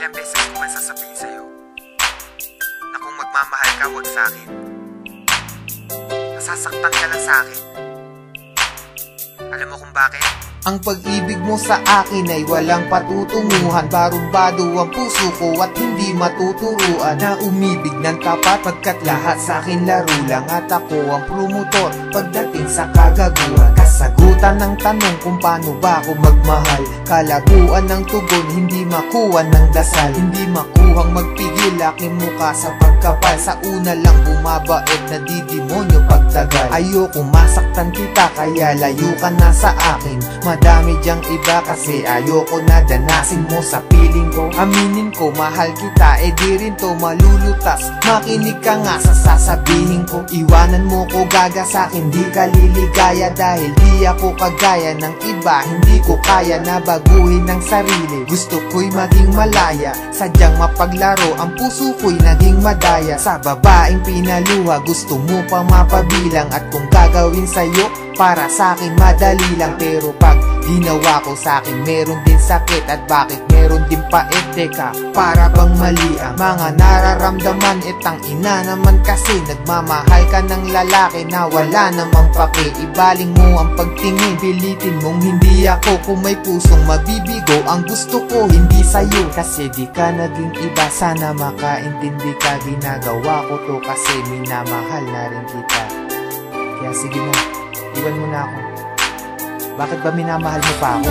Ilang beses ko man sasabihin sa'yo na kung magmamahal ka, wag sa'kin. Masasaktan ka lang sa'kin. Alam mo kung bakit? Ang pag-ibig mo sa akin ay walang patutunguhan. Barumbado ang puso ko at hindi matuturuan na umibig ng tapat, pagkat lahat sa akin laro lang. At ako ang promotor pagdating sa kagaguhan. Kasagutan ng tanong kung paano ba ako magmahal. Kalaguan ng tugon, hindi makuha ng dasal. Hindi makuhang magpigil aking muka sa pagkapal. Sa una lang bumabait na di demonyo pagtagal. Ayoko masaktan kita kaya layo ka na sa akin. Madami diyang iba kasi ayoko na danasin mo sa piling ko. Aminin ko mahal kita, di rin to malulutas. Makinig ka nga sa sasabihin ko. Iwanan mo ko gaga sa'kin, di ka liligaya. Dahil di ako kagaya ng iba, hindi ko kaya na baguhin ang sarili. Gusto ko'y maging malaya, sadyang mapaglaro. Ang puso ko'y naging madaya. Sa babaeng pinaluha, gusto mo pa mapabilang. At kung gagawin sa'yo, para sa'kin madali lang. Pero pag ginawa ko sa'kin, meron din sakit. At bakit meron din pait? Teka, para bang mali ang mga nararamdaman? Itang ina naman kasi nagmamahal ka ng lalaki na wala namang pake. Ibaling mo ang pagtingin, pilitin mong hindi ako. Kung may pusong mabibigo, ang gusto ko hindi sa'yo. Kasi di ka naging iba, sana makaintindi ka. Ginagawa ko to kasi minamahal na rin kita. Kaya sige na, iwan mo na ako. Bakit ba minamahal mo pa ako?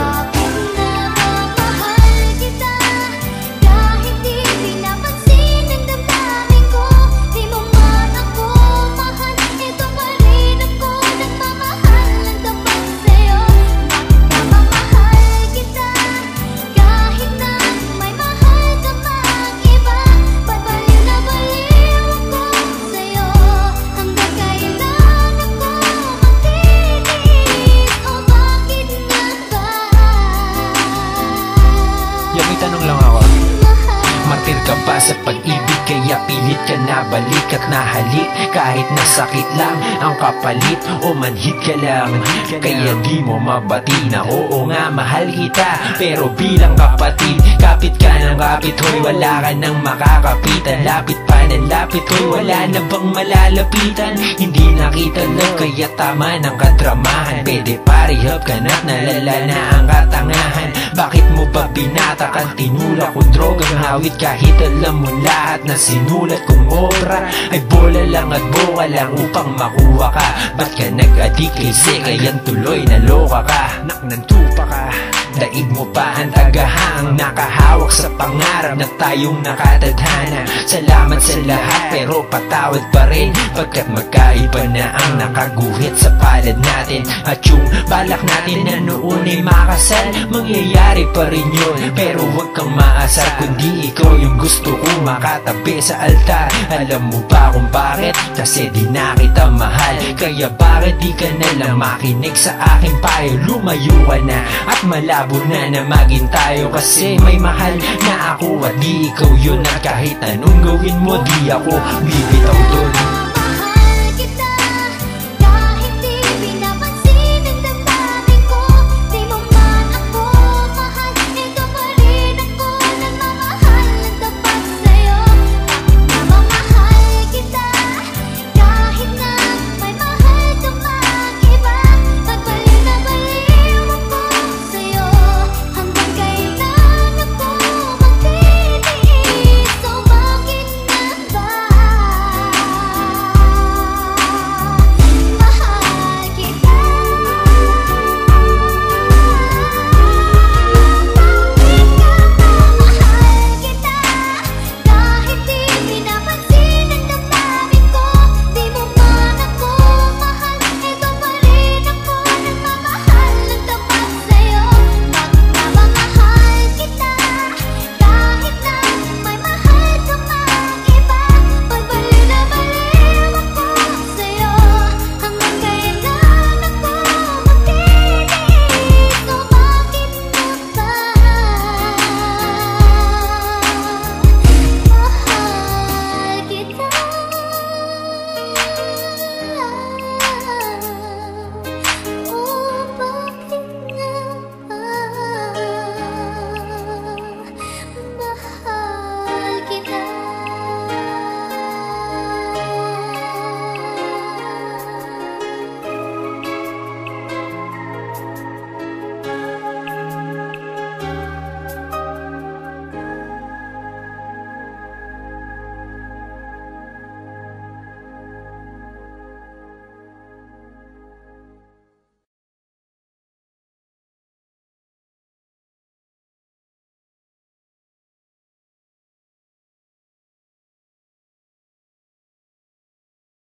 Tanong lang ako, martir ka ba sa pag-ibig? Kaya pilit ka na balik at nahalik. Kahit nasakit lang ang kapalit o manhid ka lang. Kaya di mo mabati na oo nga mahal kita. Pero bilang kapatid, kapit ka ng kapit. Hoy wala ka nang makakapitan. Lapit pa ng lapit. Hoy wala na bang malalapitan? Hindi nakita lang kaya tama ng kadramahan. Pwede parihap ka na't nalala na ang katangahan. Bakit mo ba binatakan? Tinula kong drogang hawit kahit alam mo lahat na sinulat kong obra ay bola lang at boka lang upang makuha ka. Ba't ka nag-adik kay Sekayan tuloy naloka ka? Naknantupa ka, daig mo pa ang tagahang nakahawak sa pangarap na tayong nakatadhana. Salamat sa lahat pero patawad pa rin pagkat magkaiba na ang nakaguhit sa palad natin. At yung balak natin na noon ay makasal, mangyayari pa rin yun. Pero huwag kang maasar kundi ikaw yung gusto ko makatabi sa altar. Alam mo ba kung bakit? Kasi di na kita mahal. Kaya bakit di ka nalang makinig sa aking payo? Lumayo ka na at malabo na na maging tayo. Kasi may mahal na ako at di ikaw yun. At kahit anong gawin mo di ako bibitaw dun.